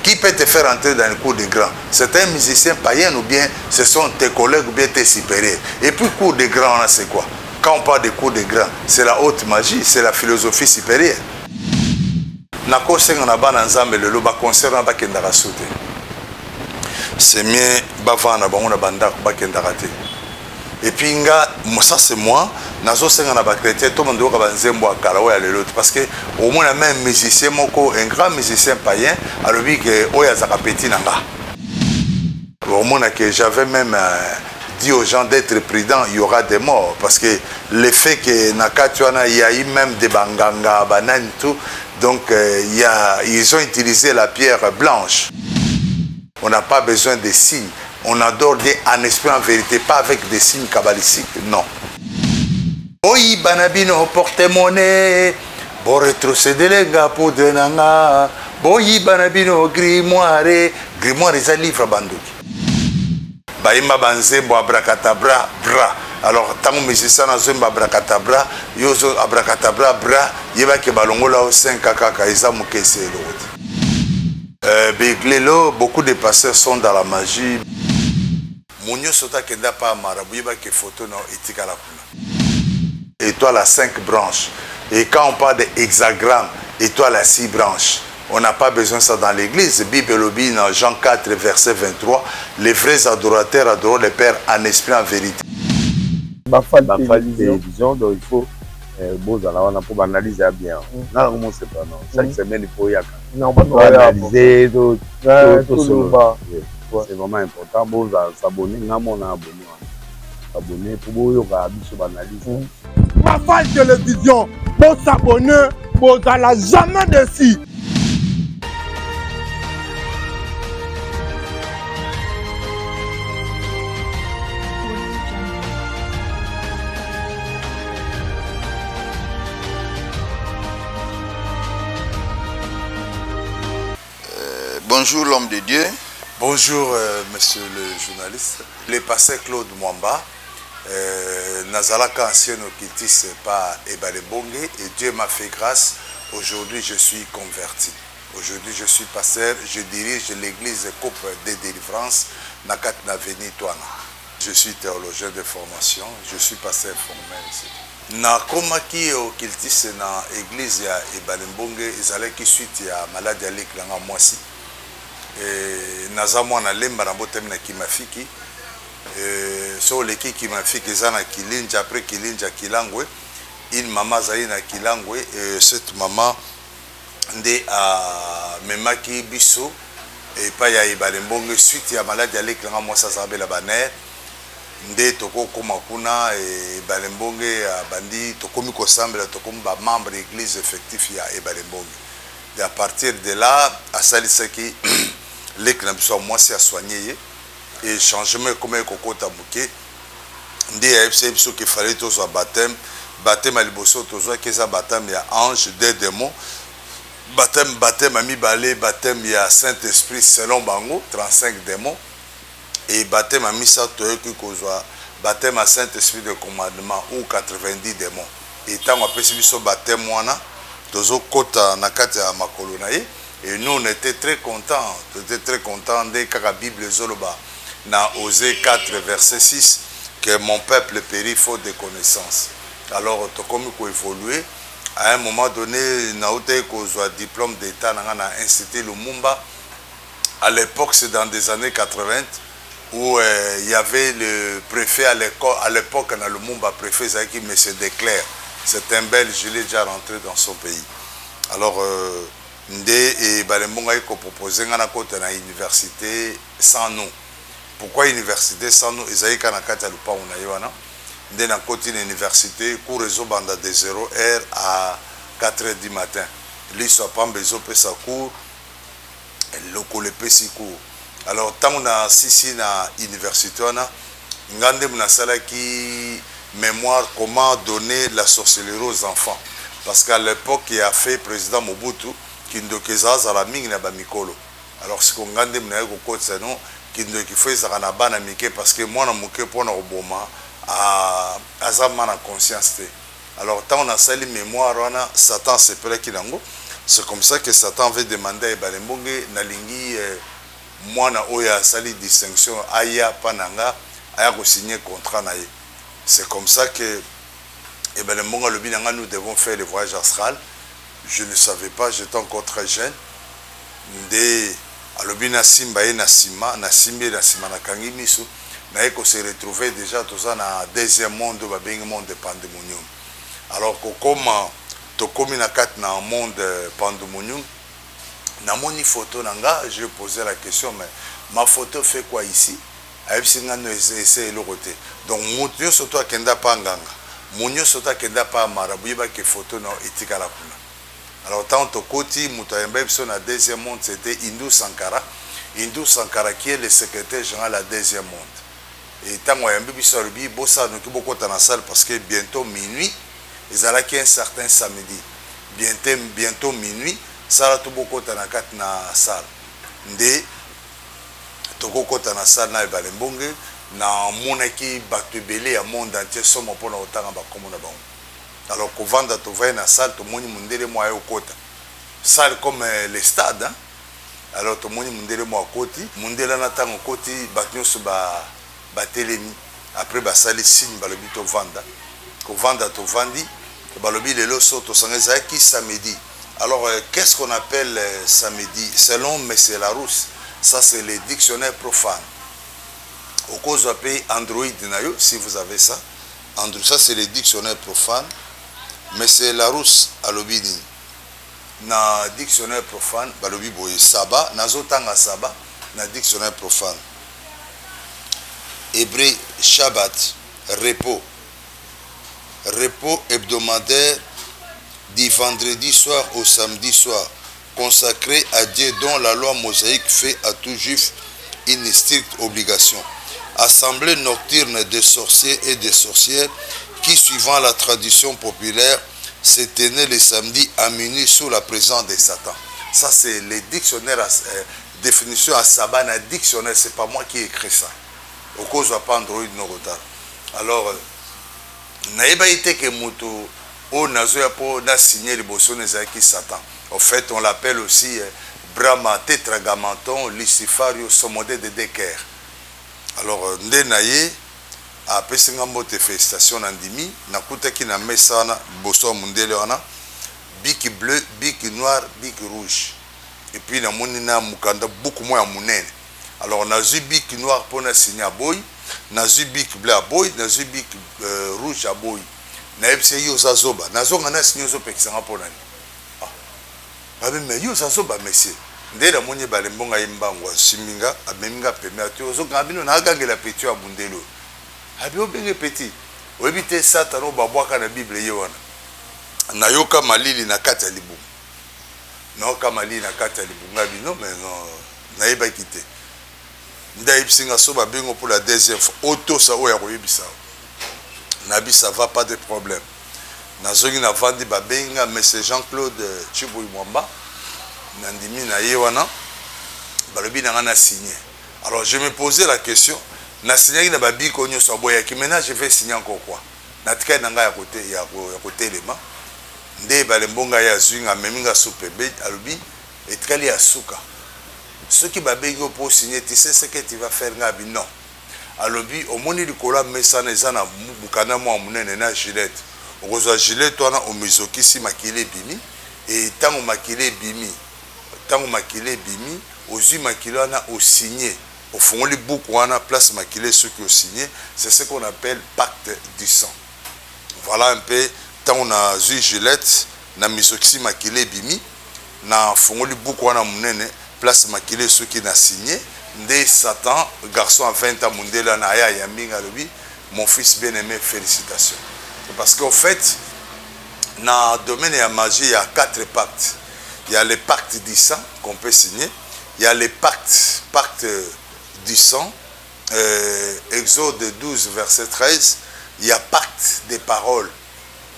Qui peut te faire entrer dans le cours des grands? C'est un musicien païen ou bien ce sont tes collègues ou bien tes supérieurs? Et puis cours des grands, c'est quoi? Quand on parle de cours des grands, c'est la haute magie, c'est la philosophie supérieure. C'est mieux bavana bango banda bakendaka te. Et puis ça c'est moi, nazo senga na ba chrétien tout monde ka banzembo akala oya lelo parce que au moins même musicien moko un grand musicien païen alobi que oya zaka petit nanga. Au moins que j'avais même dit aux gens d'être prudents, il y aura des morts parce que le fait que nakatuana il y a eu même des banganga banane tout donc ils ont utilisé la pierre blanche. On n'a pas besoin de signes. On adore Dieu en esprit, en vérité, pas avec des signes kabbalistiques, non. Boyi banabino porte-monnaie, bo retrocéder les gars pour de nanga. Boyi banabino grimoire, grimoire c'est un livre bandoki. Baima banzembo abracadabra bra. Alors tant musicien na zomba abracadabra, yozo abracadabra bra, yeba ke balongola au 5 kaka isa mukese l'autre. Beaucoup de pasteurs sont dans la magie. Mounio sota kenda pa marabout que photo no etika la kuna. Étoile à 5 branches. Et quand on parle d'hexagramme, étoile à 6 branches. On n'a pas besoin de ça dans l'église. Bible lobby dans Jean 4 verset 23. Les vrais adorateurs adorent le Père en esprit en vérité. Télévision, donc il faut pour analyser bien. Non, c'est pas non. Chaque semaine il faut y aller. Non, analyser tout. C'est vraiment important. Bon, s'abonner, on a abonné pour analyser. Rafale Télévision, pour s'abonner, pour n'allez jamais déçu. Bonjour l'homme de Dieu. Bonjour monsieur le journaliste. Le pasteur Claude Mwamba, Nazalaka ancien occultiste par Ebalembonge et Dieu m'a fait grâce. Aujourd'hui je suis converti. Aujourd'hui je suis pasteur, je dirige l'église Coupe de Délivrance Nakat Naveni Touana. Je suis théologien de formation, je suis pasteur formé ici. Nakomaki occultiste na église ya Ebalembonge ezalaki suite ya maladie ya liklanga mwasi. Naza mwana lemba na botem na kimafiki so leki kimafiki zana kilinja après kilinja kilangwe une maman zali na kilangwe cette maman nde a memaki biso et pa ya Ebalembonge suite ya maladie avec la mwasa zabela baner nde toko koma kuna Ebalembonge bandi tokomi ko sambela tokomi ba membre église effectif ya Ebalembonge et à partir de là à salisaki l'éclampsion moi c'est à soigner et changement comme kokota muke ndé fc biso qu'il fallait tout soit baptême à liboso tout soit que ça baptême ya ange des démons baptême ami balé baptême ya Saint-Esprit selon bango 35 démons et baptême ami ça to que kozwa baptême à Saint-Esprit de commandement ou 90 démons et tant on appelle biso baptême wana tozo kota na kati ya makolo na ye. Et nous, on était très contents. On était très contents dès que la Bible Zoloba n'a Osée 4, verset 6, que mon peuple périt faute de connaissances. Alors, comme il faut évoluer, à un moment donné, n'a été qu'au diplôme d'État dans l'Institut Lumumba. À l'époque, c'est dans des années 80, où il y avait le préfet à l'époque, dans Lumumba, préfet Zaki, M. Declerc. C'est un Belge, il est déjà rentré dans son pays. Alors, Ndé et Balembonga ont proposé à la université sans nous. Pourquoi université sans nous? Ils ont kanakata lupa unayoana. Ndé na côté université cours réseau banda de 0h à 4h du matin. Lui soit pas besoin de sa cours. Le colépe si cours. Alors tant on a sisi na université wana ngande muna sala qui mémoire comment donner la sorcellerie aux enfants parce qu'à l'époque il a fait président Mobutu kindokeza za la mingi na ba mikolo. Alors ce qu'on ngande mna ko kotsa no kindoki feza na bana mike parce que moi na muke pona oboma a azama na conscience te. Alors tant on a sali mémoire wana Satan se pele kinango C'est comme ça que Satan avait demandé à Balembonge Nalingi Mwana Oya Sali distinction Aya Pananga Aya signer contrat naïe. C'est comme ça que Balembonge Lobinanga nous devons faire le voyage astral. Je ne savais pas, j'étais encore très jeune. Nde Alobina Simba et Nasima, Nasimbi Nasima Nakangi Misu, Naeko se retrouver déjà tout ça dans le deuxième monde, le monde de pandémonium. Alors que comme tokomi na kat na monde pandémonium, na moni photo nanga, je posais la question, mais ma photo fait quoi ici? Aïbsinga no essaie le côté. Donc mounio soto akenda pa nganga, mounio soto akenda pa marabu, yeba ke photo no etika la kuna. Alors tant que Koti Moutayembe na deuxième monde, c'était Hindou Sankara. Hindou Sankara qui est le secrétaire général de la deuxième monde. Et tant que Bissorbi, Bossa nous beaucoup dans la salle parce que bientôt minuit, ils allaient un certain samedi. Bientôt minuit, ça va tout beaucoup dans la salle. Ndé, tout beaucoup dans la salle na Balembonge, na monaki batubele à monde entier somme pour na autant ba comme na bon. Alors qu'on vend à trouver dans la salle, tout le monde mundele moi au côté. Salle comme les stades, hein? Alors tout le monde mundele moi au côté, mundele na tango côté, batnyo sur ba télémi. Après ba salle signe ba le bito vanda. Qu'on vend à tout vendi, ba le bile le soto sangeza qui samedi. Alors qu'est-ce qu'on appelle samedi? Selon Monsieur Larousse, ça c'est le dictionnaire profane. Au cause de pays Android nayo, si vous avez ça, Android, ça c'est le dictionnaire profane. Mais c'est Larousse à l'obini. Na dictionnaire profane, balobi boye Saba, nazotanga Saba, na dictionnaire profane. Hébreu, Shabbat, repos. Repos hebdomadaire du vendredi soir au samedi soir, consacré à Dieu dont la loi mosaïque fait à tout juif une stricte obligation. Assemblée nocturne des sorciers et des sorcières qui, suivant la tradition populaire, se tenait le samedi à minuit sous la présence de Satan. Ça, c'est le dictionnaire, définition à Sabbat, un dictionnaire, c'est pas moi qui ai écrit ça. Au cause de pas Android no retard. Alors, naïba été que Moutou, au Nazoya pour n'a signé le bosson qui Satan. En fait, on l'appelle aussi Brahma, Tétragamenton, Lucifario, Sommodé de Decker. Alors, Ndenaye, après ce que félicitations Nandimi, nakutaki na mesana bosso mundele wana bic bleu, bic noir, bic rouge. Et puis na monina mukanda beaucoup moins munene. Alors na zu bic noir pour na signer à boy, na zu bic bleu à boy, na zu bic rouge à boy. Na epse yo zazoba, na zonga na signer zo pekisanga pour nani. Ah mais yo zazoba monsieur. Ndela monye balembonga yimbango siminga abeminga permettre zo ngabino na gangela petu abundelo. Abio benge petit. Oebite satano babwaka na Bible yewana. Na yoka malili na kata libu. Na yoka malili na kata libu ngabi non mais non na yeba kité. Nda ipsinga so babengo pour la deuxième fois. Auto sa oya koyebisa. Nabi ça va pas de problème. Na zongi na vandi babenga monsieur Jean-Claude Chiboui Mwamba. Nandimi na yewana. Balobi na ngana signé. Alors je me posais la question. Na signé na babi konyo so boya ki maintenant je vais signer encore quoi. Na tika na nga ya côté lema. Nde balembonga ya zwinga meminga soupebe alobi etkali ya suka. Ceux qui babengo pour signer tu sais ce que tu vas faire ngabi non. Alobi omoni likola mesana ezana bukana mwa munene na gilette. Okozwa gilette wana omizokisi makile bimi et tango makile bimi. Tango makile bimi ozwi makile wana o signer. Au fond, les boucs on a place maquillée ceux qui ont signé, c'est ce qu'on appelle pacte du sang. Voilà un peu tant on a vu Gillette, na misoxy maquillé bimi, na fond les boucs on a monene place maquillée ceux qui n'a signé. Ndé Satan, garçon à 20 ans mundela na ya yaminga lobi, mon fils bien-aimé, félicitations. Parce qu'en fait, dans le domaine de la magie, il y a 4 pactes. Il y a le pacte du sang qu'on peut signer, il y a le pacte du sang, Exode 12, verset 13, il y a pacte des paroles,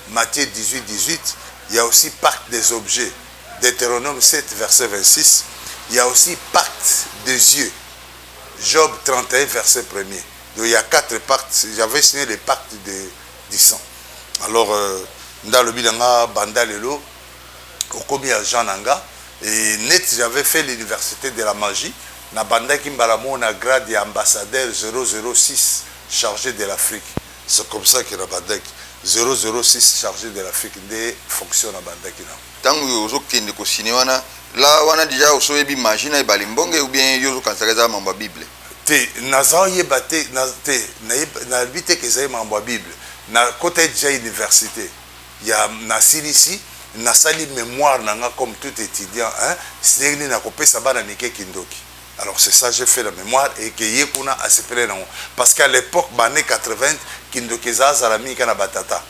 Matthieu 18, 18, il y a aussi pacte des objets, Deutéronome 7, verset 26, il y a aussi pacte des yeux, Job 31, verset 1er. Donc il y a 4 pactes, j'avais signé les pactes du sang. Alors, dans le bilanga, Bandalelo, au commis à Jean Nanga. Et net, j'avais fait l'université de la magie. Na bandaki mbalamo na grade ambassadeur 006 chargé de l'Afrique. C'est comme ça que la bandaki 006 chargé de l'Afrique des fonctions na bandaki na. Tant que vous avez au cinéma, là on a déjà au soleil magie na balimbonge ou bien yozo kansakaza mamba Bible. Te naza yebate na te na bité que ça mamba Bible. Na côté déjà université. Il y a na ici na sali mémoire nanga comme tout étudiant hein, c'est na kopesa bana mike kindoki. Alors c'est ça j'ai fait la mémoire et que yekuna asepele nango parce qu'à l'époque bané 80 kindoki za zalami kana batata.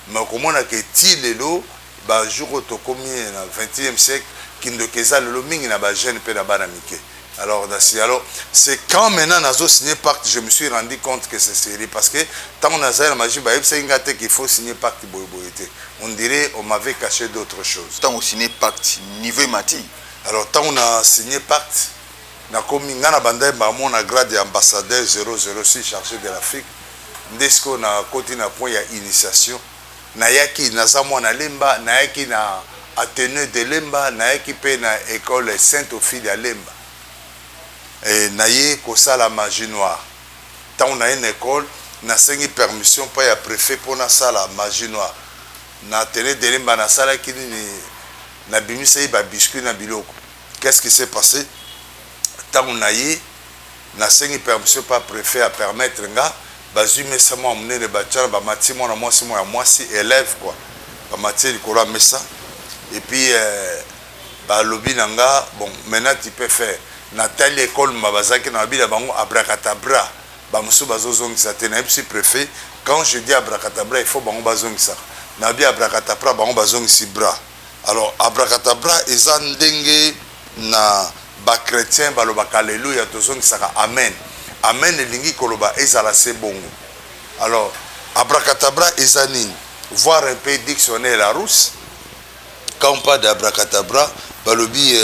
Mais komona que ti lelo ba jour to komi na 20e siècle kindoki za lelo mingi na ba jeune pe na bana mike. Alors c'est quand maintenant nazo signé pacte je me suis rendu compte que c'est sérieux parce que tant on a ça la magie bah c'est qu'il faut signer pacte boyboyité. On dirait on m'avait caché d'autres choses. Tant on signé pacte niveau mati. Alors tant on a signé pacte na komi ngana banda ba mon grade ambassadeur 006 chargé de l'Afrique. Ndesco na côté na point ya initiation. Na yaki na zamwa na lemba na yaki na Athénée de lemba na yaki pe na école Saint-Ophile de lemba. Et naye kosa la magie noire. Tant on a une école, na sengi permission pas ya préfet pour na sala magie noire. Na télé delemba na sala qui na bimisa ba biscuit na biloko. Qu'est-ce qui s'est passé? Tant on a eu na sengi permission pas préfet à permettre nga bazumi sama mné le bachara ba mati mona moi si élève quoi. Ba mati likolo mesa et puis ba lobby nanga bon maintenant tu peux faire na telle école mabazaki na bila bango abracadabra ba musu bazozongisa te na epsi préfet quand je dis abracadabra il faut bango bazongisa na bi abracadabra bango bazongisi bra alors abracadabra eza ndenge na ba chrétien balobaka alléluia tozongisaka amen amen elingi koloba ezala se bongo alors abracadabra eza nini voir un peu dictionnaire Larousse quand on parle d'abracadabra balobi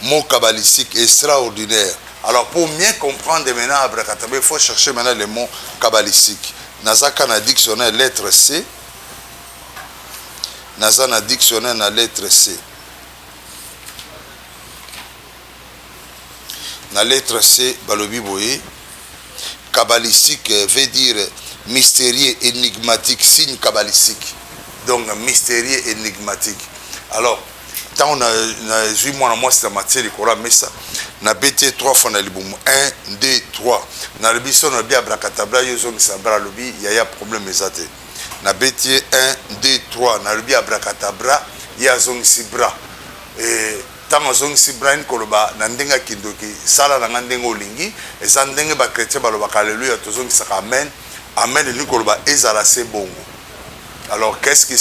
mot kabbalistique extraordinaire. Alors pour bien comprendre maintenant abracadabra, il faut chercher maintenant les mots kabbalistiques. Nazaka na dictionnaire lettre C. Nazana dictionnaire na lettre C. Na lettre C balobi boye kabbalistique veut dire mystérieux énigmatique, signe kabbalistique. Donc mystérieux énigmatique. Alors tant on a vu moi c'est la matière du Coran mais ça na bêté 3 fois na libumu 1 2 3 na le biso na bien abracadabra yozo ni sabra lobi ya problème ezate na bêté 1 2 3 na le bien abracadabra ya zong sibra et tant zong sibra ni koloba na ndenga kindoki sala na ndenga olingi eza ndenge ba chrétien baloba alléluia tozong saka amen amen ni koloba ezala se bongo. Alors qu'est-ce qui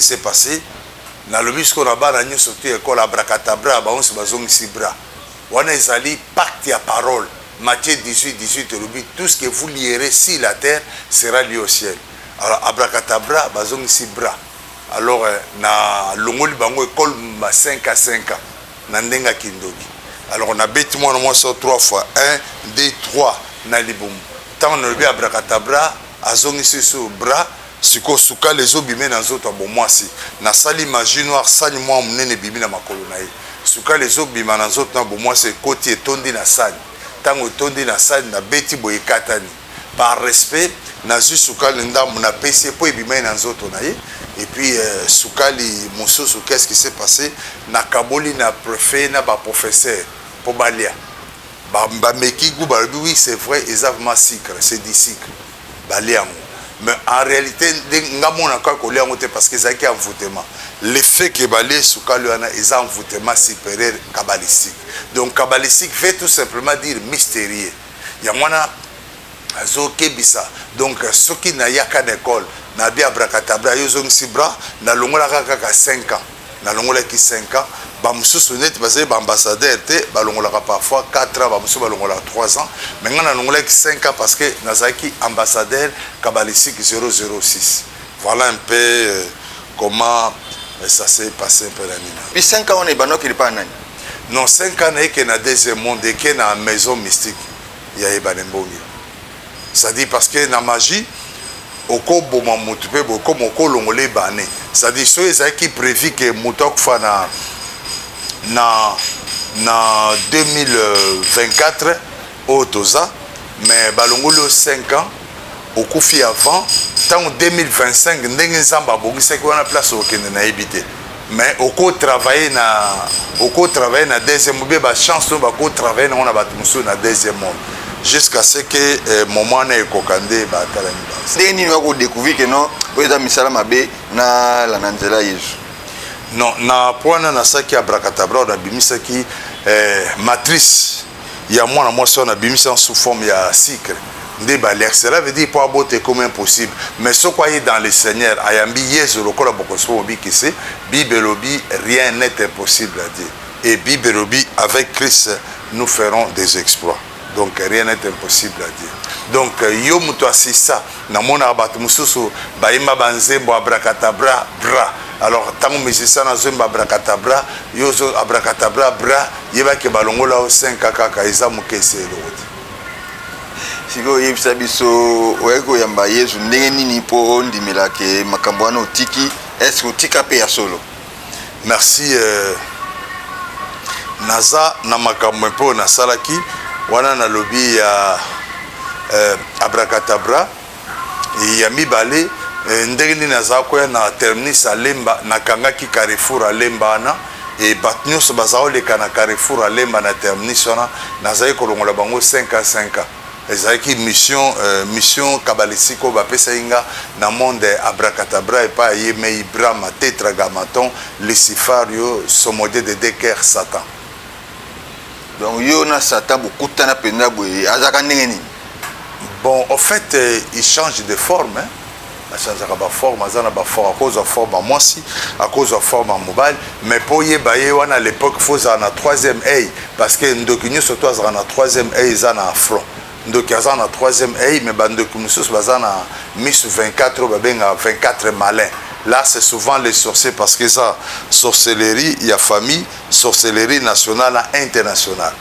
s'est passé? Na lobi ce qu'on a bana nyo sorti école abracadabra ba on se bazong sibra wana ezali pacte ya parole Matthieu 18 lobi tout ce que vous lierez sur la terre sera lié au ciel. Alors abracadabra bazong sibra alors na longoli bango école ma 5 à 5 ans na ndenga kindoki. Alors on a bêti moi sur 3 fois 1 2 3 na libumu tant on lobi abracadabra azongi sur bras siko suka les obimé na nzoto bomwasi na sali magie noire sali moi mnene bibi na makolo na ye suka les obima na nzoto na bomwasi koti etondi na sali tango etondi na sali na beti boye katani par respect na zu suka linda na pesi po ebima na nzoto na ye et puis sukali mosusu qu'est-ce qui s'est passé na kaboli na préfet na ba professeur po balia ba meki gu ba oui c'est vrai exactement sucre c'est du sucre balia. Mais en réalité, parce que c'est un envoûtement. Le fait que Balé Soukaluana est un envoûtement supérieur kabbalistique. Donc, kabbalistique veut tout simplement dire mystérieux. Il y a moi, donc, ce qui n'a pas d'école, n'a bien abracadabra, yozong sibra, n'a longola kaka 5 ans. N'a longola qui 5 ans. Bamoussou sonnet parce que ambassadeur te balongola parfois 4 ans bamoussou balongola 3 ans mais on a longola 5 ans parce que nazaki ambassadeur kabbalistique 006. Voilà un peu comment ça s'est passé un peu la nuit. Puis 5 ans on est banok il pas nani. Non 5 ans est que na deuxième monde et que na maison mystique il y a Ebanembongi. Ça dit parce que na magie oko boma mutu pe comme oko longolé bané. C'est-à-dire so ezaki prévu que mutu akufa na 2024 au toza mais balongolo 5 ans okufi avant tant 2025 ndenge nzamba bongisa ko na place okende na ebité mais oko travailler na deuxième ou bien ba chance no ba ko travailler na batumuso na deuxième monde jusqu'à ce que moment na ekokande ba tala ni ndenge nini wako découvrir que non oza misala mabe na la nanzela Yesu. Non, na point na saki abracadabra na bimisaki matrice ya mwana mwasi na bimisa sous forme ya sucre ndé balère. Cela veut dire pas beauté comme impossible mais ce quoi est dans le Seigneur ayambi yesu lokola bokoso obi kese bibelobi rien n'est impossible à dire et bibelobi avec Christ nous ferons des exploits. Donc rien n'est impossible à dire. Donc yo muto asisa na mona batu mususu baima banzembo abracadabra bra. Alors tant musicien na zemba abracadabra yo zo abracadabra bra yeba ke balongola o 5 kaka eza mukese loti. Siko yebisa biso oyeko yamba Yesu ndenge nini po ndimela ke makambo wana otiki est-ce que otika pe ya solo? Merci naza na makambo po na salaki wana na lobi ya abracadabra ya mibale ndenge nini naza koya na terminus alemba na kangaki Carrefour alemba na et batnyos bazoleka na Carrefour alemba na terminus wana naza kolongola bango 5 à 5 ans. Ezaki mission kabalisiko bapesa inga na monde abracadabra et pas yeme ibrama tetragrammaton lucifario somodé de Decker Satan. Donc yo na Satan bokuta na penda boye azaka ndenge nini? Bon, en fait, il change de forme. Hein? Il change de forme, à cause de forme à moi aussi, à cause de forme à mobile. Mais pour y aller, à l'époque, il faut avoir un troisième œil. Parce que nous surtout un troisième œil, ils ont un front. Donc, ils ont un troisième œil, mais nous sommes à Miss 24, 24 malins. Là, c'est souvent les sorciers parce que ça, sorcellerie, il y a famille, sorcellerie nationale et internationale.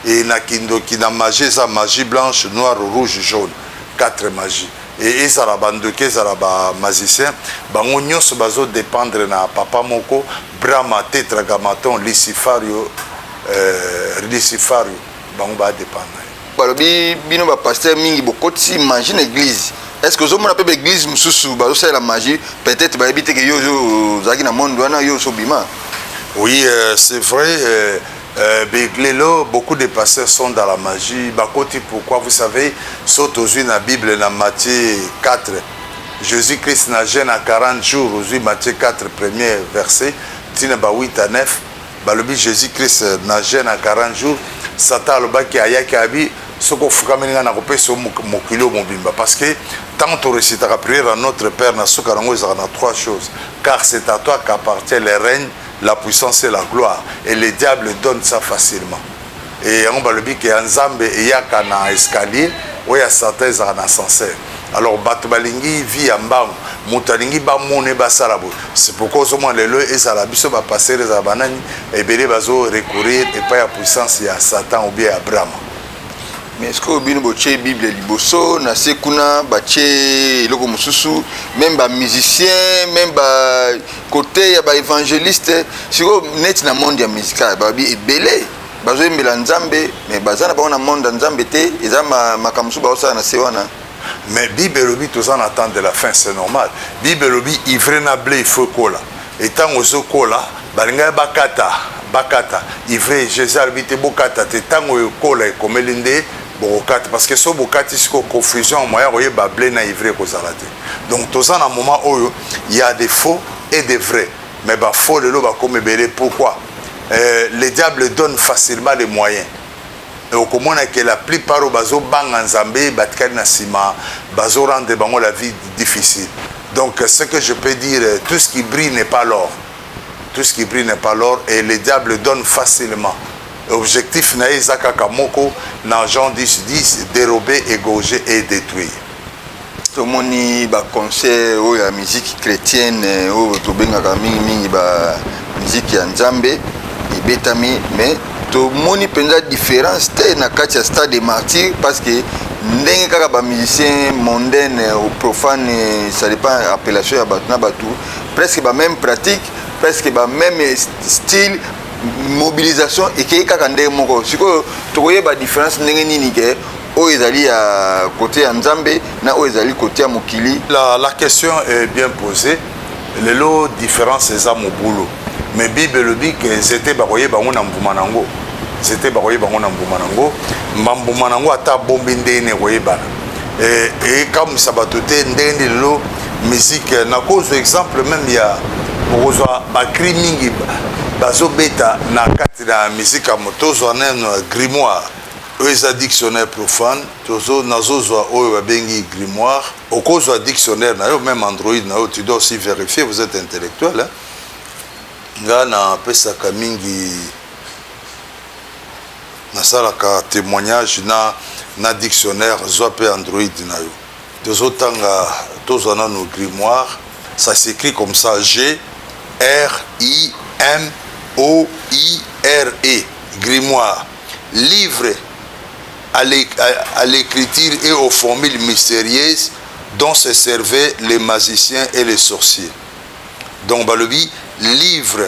Et na magie, ça magie blanche, noire, rouge, jaune, 4 magies. Et ils ont bandoké, ils ont magicien. Bango nyos bazo dépendre na papa moko, brahma tetragrammaton, lucifario, bango ba dépendre. Balobi bino ba pasteur mingi bokoti imagine église. Est-ce que vous avez une église mususu bazo c'est la magie peut-être ba ebite que yo zaki na monde wana yo sobima. Oui, c'est vrai. Beaucoup de pasteurs sont dans la magie. Pourquoi vous savez, saute aux yeux dans la Bible, dans Matthieu 4, Jésus-Christ n'a jeûné à 40 jours, aux yeux Matthieu 4, premier verset, 8 à 9, Jésus-Christ n'a jeûné à 40 jours, Satan le baki ayaki abi, ce qu'on fait comme un peu sur mokilo mobimba, parce que tant on récite la prière à notre Père, na soukarango il y a 3 choses, car c'est à toi qu'appartient le règne, la puissance et la gloire. Et le diable donne ça facilement. Et on va le dire qu'il y a un zambe et il y a un escalier où il y a certains en ascenseur. Alors, Batbalingi vit en bas. Moutalingi ba mone basarabo. C'est pourquoi au moins les lois et Zalabiso va passer les abanani et Bélé bazo recourir et pas la puissance il y a Satan ou bien Abraham. Mais est-ce que vous avez une Bible liboso, na sekuna, baché, loko mususu, même ba musicien, même ba côté ya ba évangéliste, si vous net na monde ya musical, ba bi ebele, bazo mbela nzambe, mais bazana ba na monde nzambe te, eza makamusu ba osa na sewana. Mais Bible lobi tous en attendent de la fin, c'est normal. Bible lobi ivre na blé feu kola. Et tant ozo kola, balinga bakata, ivre Jésus albite bokata te tant o kola comme l'inde. Parce que ce bokati c'est confusion moyen voyez blé na ivre kozalate. Donc tous en un moment où il y a des faux et des vrais. Mais bah faux le ba comme belé pourquoi le diable donne facilement les moyens. Et au commun que la plupart au bazo bang en Zambé batkali na sima bazo rendre bango la vie difficile. Donc ce que je peux dire tout ce qui brille n'est pas l'or. Tout ce qui brille n'est pas l'or et le diable donne facilement. Objectif na ezaka kamoko na Jean 10 dérober, égorger et détruire. Tout le monde ba concert ou la musique chrétienne ou to benga mingi ba musique ya Nzambe ibetami mais to moni penza différence te na kati ya stade des martyrs parce que ndenge kaka ba musicien mondaine ou profane ça dépend appellation ya bato na bato presque ba même pratique presque ba même style mobilisation ekei kaka ndenge moko sikoyo tokoyeba différence ndenge nini ke oyo ezali ya côté ya Nzambe na oyo ezali côté ya mokili. La question est bien posée. Lelo différence eza mobulu mais Bible le dit que c'était bakoye bango na mbuma nango. C'était bakoye bango na mbuma nango. Mbuma nango ata bombe ndene koyebana. Et comme ça batote ndene lelo musique na cause exemple même il y a ozwa ba crimingi bazo beta na kati na musique motozo na grimoire. Eux dictionnaire profane, tozo nazozwa oyo babengi grimoire. Au cause du dictionnaire, même Android, tu dois aussi vérifier, vous êtes intellectuel. Nga na pesa kamingi na salaka témoignage na dictionnaire zope Android na yo. Tozo tanga tozo na no grimoire, ça s'écrit comme ça G R I M O I R E grimoire. Livre à l'écriture et aux formules mystérieuses dont se servaient les magiciens et les sorciers. Donc, Balobi, livre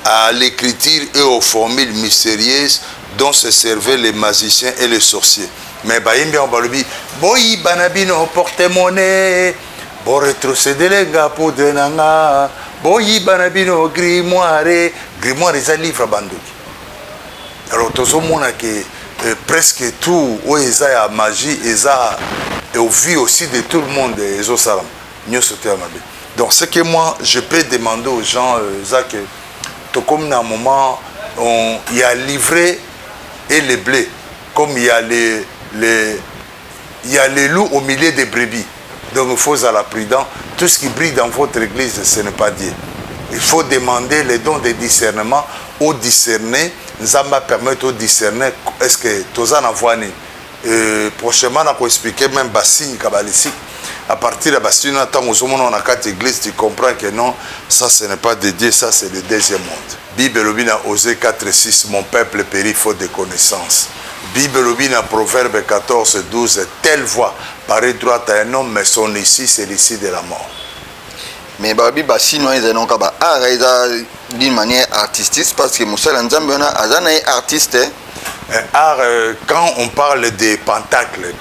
à l'écriture et aux formules mystérieuses dont se servaient les magiciens et les sorciers. Mais Balobi, boyi banabino porte-monnaie, bo retrocéder les gars pour de nanga, boyi banabino grimoire, grimoire les livres bandoki. Alors, tout le monde que presque tout, où il y a magie, il y a au vu aussi de tout le monde, donc, ce que moi, je peux demander aux gens, que comme dans un moment, il y a livré et les blés, comme il y a les loups au milieu des brebis. Donc, il faut être prudent. Tout ce qui brille dans votre église, ce n'est pas Dieu. Il faut demander les dons de discernement au discerner. Nzamba permet au discerner est-ce que toza na voani prochainement na ko expliquer même bassigne kabbalistique à partir de bassigne tant aux hommes on a quatre églises tu comprends que non ça ce n'est pas de Dieu ça c'est le deuxième monde. Bible lobina Osée 4:6 mon peuple périt faute de connaissance. Bible lobina Proverbe 14:12 telle voix paraît droite à un homme mais son issue c'est l'issue de la mort. Mais babi basino ils ont kaba d'une manière artistique parce que Moussa Nzambe on a azana artiste. Art quand on parle des pentacles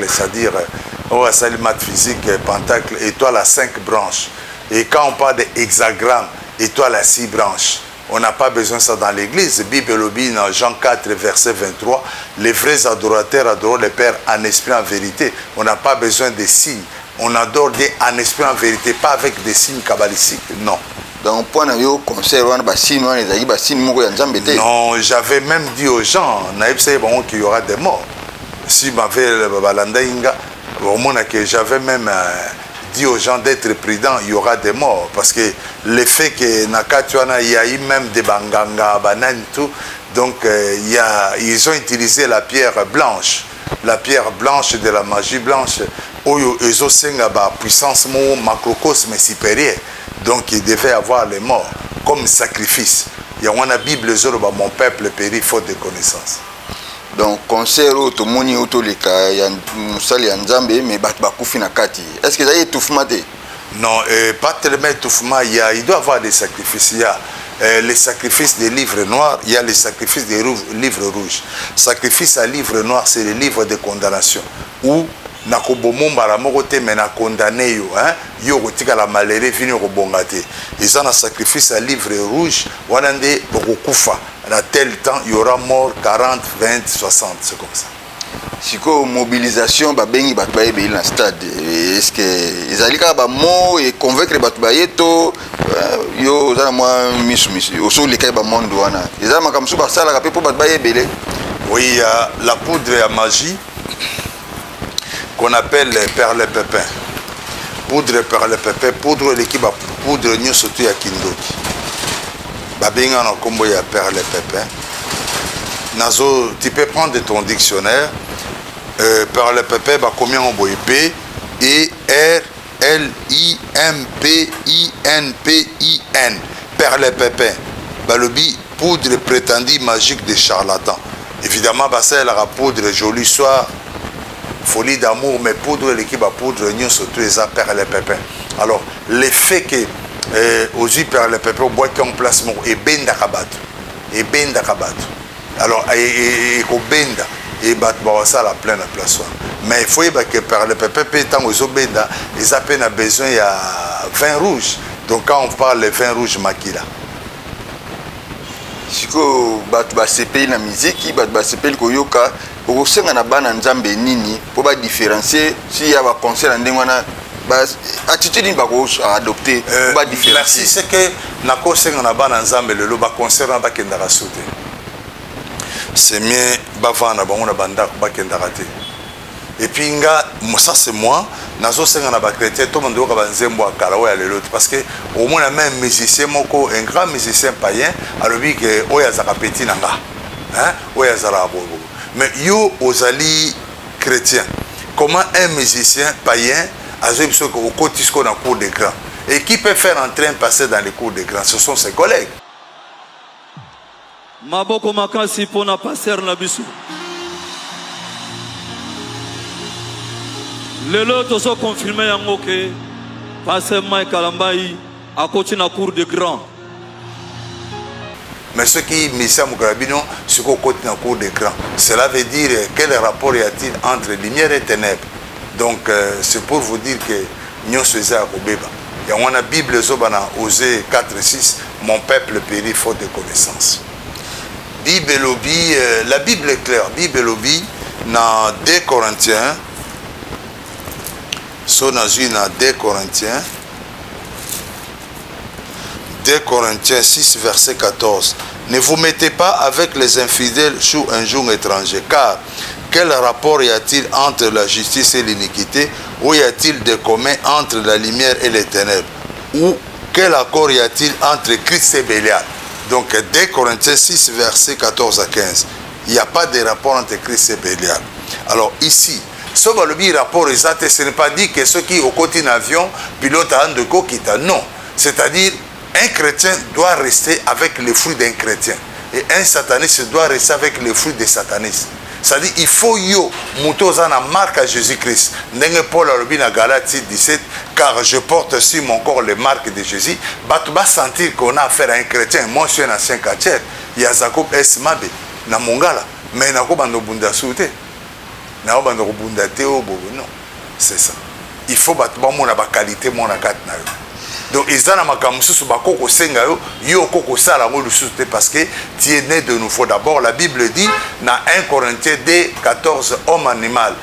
c'est-à-dire salimat physique pentacle étoile à 5 branches et quand on parle d'hexagramme étoile à 6 branches on n'a pas besoin de ça dans l'église. Bible lobby dans Jean 4 verset 23 les vrais adorateurs adorent le Père en esprit en vérité. On n'a pas besoin de signes. On adore Dieu en esprit en vérité, pas avec des signes kabbalistiques, non. Donc, point de vue concert, non, j'avais même dit aux gens, qu'il y aura des morts. Si j'avais même dit aux gens d'être prudents, il y aura des morts. Parce que le fait que Nakatuana, il y a eu même des banganga, bananes, tout, donc ils ont utilisé la pierre blanche de la magie blanche. Ils ont une puissance macrocosme supérieure. Donc il devait avoir les morts comme sacrifice. Il y a une Bible, mon peuple périt faute de connaissance. Donc concert tout le monde autolika ya musali Nzambe mais bakufi na kati. Est-ce que ça y est étouffement? Non, pas tellement étouffement, il doit y avoir des sacrifices. Il y a les sacrifices des livres noirs, il y a les sacrifices des livres rouges. Sacrifice à livre noir, c'est les livres de condamnation. Où nakobomomba moko te mais na condamné yo yo kotika la malheureux vini kobongate. Ils ont un sacrifice à livre rouge, wana nde bokufa. À tel temps, il y aura mort 40, 20, 60, c'est comme ça. Si quoi mobilisation babengi batbaye be na stade est-ce que ezalika ba mot et convaincre batbaye to yo za moi misu oso le kai ba monde wana ezama comme ça sala ka pe po batbaye belé. Oui, il y a la poudre à magie qu'on appelle perle pépin. Poudre perle pépin, poudre l'équipe poudre nyo surtout ya kindoki. Babenga na kombo ya perle pépin. Nazo, tu peux prendre ton dictionnaire. Perle pépin, bah combien on boit P E R L I M P I N P I N. Perle pépin. balobi poudre prétendue magique de charlatan. Évidemment, bah, ça, la poudre jolie, soit folie d'amour, mais poudre, l'équipe à poudre, nous surtout les apères les pépins. Alors, l'effet que aux yeux par les pépins, bois qui ont placement, et ben d'akabat. Et ben d'akabat. Alors, et benda. Et bat ça la pleine place. Mais il faut que par les pépins, tant aux obenda, ils ont peine besoin, il y a vin rouge. Donc, quand on parle de vin rouge maquila. Si vous avez la musique, vous avez koyoka, vous avez un nzambe nini pour différencier s'il y a un concert en dengwana attitude à adopter pour différencier. Merci, c'est que na concert na ban nzambe le ba concert na ba kendara sauter. C'est mieux bavana ba on a banda ba kendara te. Et puis ça c'est moi nazo senga na ba chrétien tout monde doka banzembo akala oya lelo parce que au moins la même musicien moko un grand musicien païen alobi que oya zaka petit nanga hein oya zala bobo mais yo ozali chrétien comment un musicien païen azo biso ko kotisko na cour des grands et qui peut faire entrer un passé dans les cours des grands ce sont ses collègues maboko makasi pona passer na biso. Lelo toso confirmé yango que pasteur Mike Kalambai a continué na cour de grand. Mais ce qui misent à Mugarabino, c'est qu'on continue na cour de grand. Cela veut dire quel rapport y a-t-il entre lumière et ténèbres. Donc c'est pour vous dire que nous sommes à Kobeba. Et on a la Bible Zobana Osée 4-6, mon peuple périt faute de connaissance. Bible lobby, la Bible est claire. Bible lobby dans 2 Corinthiens. So dans 2 Corinthiens 6 verset 14. Ne vous mettez pas avec les infidèles sous un joug étranger, car quel rapport y a-t-il entre la justice et l'iniquité? Ou y a-t-il de commun entre la lumière et les ténèbres? Ou quel accord y a-t-il entre Christ et Bélial? Donc 2 Corinthiens 6 verset 14 à 15. Il n'y a pas de rapport entre Christ et Bélial. Alors ici, ce rapport exact, ce n'est pas dit que ceux qui au côté d'avion pilote un de Kokita. Non. C'est-à-dire, un chrétien doit rester avec les fruits d'un chrétien. Et un sataniste doit rester avec les fruits des satanistes. C'est-à-dire, il faut yo, moutozana marque à Jésus-Christ. N'engue Paul Alobina Galatie 17, car je porte sur mon corps les marques de Jésus. Tu vas sentir qu'on a affaire à un chrétien. Moi, je suis un ancien chrétien. Il y a Jacob Esmabe, na Mongala. Mais na Kobando Bunda Soute. Non, c'est ça. Il faut battre mon qualité, mon akat. Donc, ils ont makamusu bakoko senga yo koko sala ngolu soute parce que tu es né de nouveau. D'abord, la Bible dit dans 1 Corinthiens 2, 14 homme animal.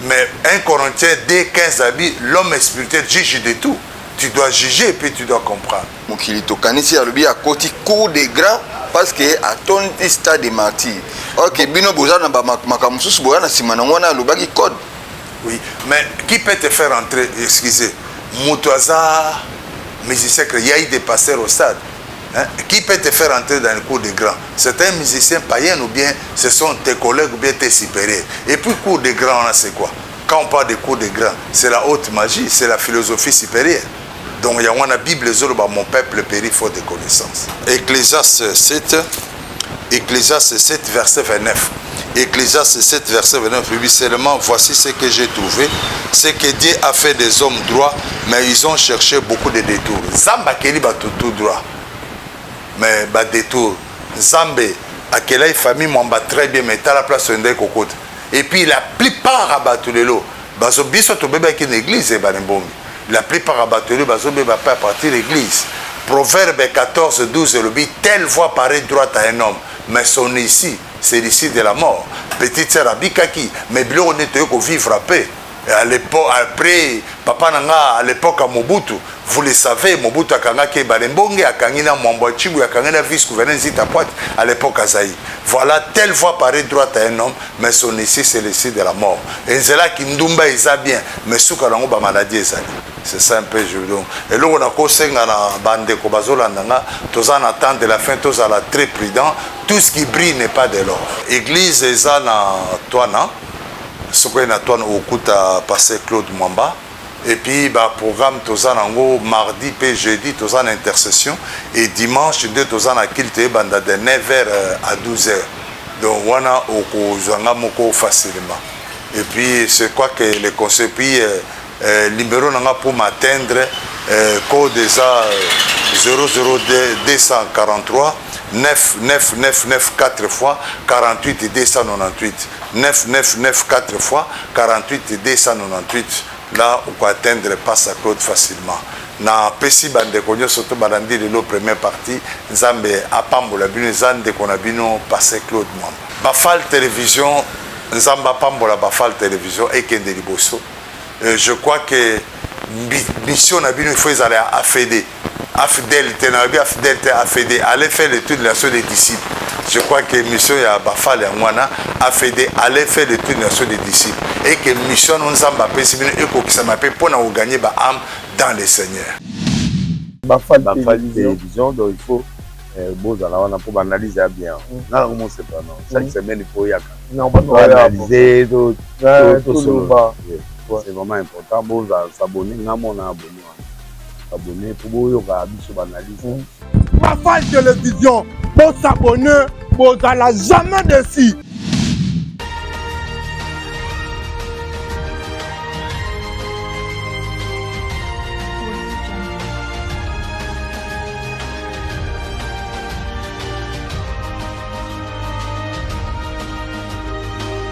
Mais 1 Corinthiens 2, 15 habits, l'homme spirituel juge de tout. Tu dois juger et puis tu dois comprendre. Mokilito kanisi alubi a koti cour des grands parce que à ton stade de martyr. Ok, bino bozana ba makamusu boya na simana ngwana lobaki code. Oui, mais qui peut te faire entrer, excusez, Moutouaza, musicien, il y a eu des pasteurs au stade. Hein? Qui peut te faire entrer dans le cours des grands? C'est un musicien païen ou bien ce sont tes collègues ou bien tes supérieurs. Et puis cours des grands, c'est quoi? Quand on parle de cours des grands, c'est la haute magie, c'est la philosophie supérieure. Donc il y a la Bible, mon peuple périt faute de connaissance. Ecclésiaste 7, verset 29. Ecclésiaste 7, verset 29, lui seulement, voici ce que j'ai trouvé, c'est que Dieu a fait des hommes droits, mais ils ont cherché beaucoup de détours. Zamba keli ba tout droit, mais ba détour. Zambé, à quelle famille m'en très bien, mais à la place de cocotte. Et puis la plupart à Batulelo, baso biso to bébé qui l'église et banembongi. La plupart à Batulelo, baso bébé pas partir l'église. Proverbe 14, 12, le dit, telle voix paraît droite à un homme, mais son ici, c'est l'ici de la mort. Petite sœur Abikaki, mais bien on était au vivre à paix. À l'époque, après, papa Nanga, à l'époque à Mobutu, vous le savez, Mobutu a kangaki Balembonge, a kangina Mwambwachibu, a kangina vice-gouverneur Zitapoite, à l'époque à Zaï. Voilà, telle voix paraît droite à un homme, mais son ici, c'est l'ici de la mort. Et c'est là qu'Indumba, il a bien, mais Soukalango, ba maladie, ça. C'est ça un peu, je veux dire. Et là, on a causé dans la bande de Kobazola, tous en attendent de la fin, tous à la très prudent. Tout ce qui brille n'est pas de l'or. Église, Ezana, Toana, ce qu'on a au coup à passer Claude Mwamba, Et puis, bah, programme Tozan Ango, mardi, puis jeudi, Tozan Intercession. Et dimanche, deux Tozan à Kilte, banda de 9h à 12h. Donc, wana oko zanga moko facilement. Et puis, c'est quoi que les conseils, puis, numéro nanga pour m'atteindre, code déjà 00243 9999 4 fois 48 et 298 9999 4 fois 48 et 298. Là, on peut atteindre Passe à Claude facilement. Na pesi bande konyo surtout balandi le première partie Nzambe apambola bino Nzande konabino Passe Claude Mwamba. Bafal télévision Nzamba pambola Bafal télévision et Kende Liboso. Je crois que mission nabino il faut aller à FED. Fidélité, allez faire l'étude de la nation des disciples. Je crois que mission ya Bafal ya Mwana a fait aller faire l'étude de la nation des disciples et que mission nous a appelé et que ça m'appelle pour nous gagner ba âme dans le Seigneur. Bafal télévision donc il faut pour analyser bien. Non, comment c'est pas non. Chaque semaine il faut y aller. Non, pas analyser tout. C'est vraiment important. Bon, s'abonner, on a abonné. Abonner pour vous analyse. Bafal télévision, pour s'abonner, vous n'allez jamais déçu.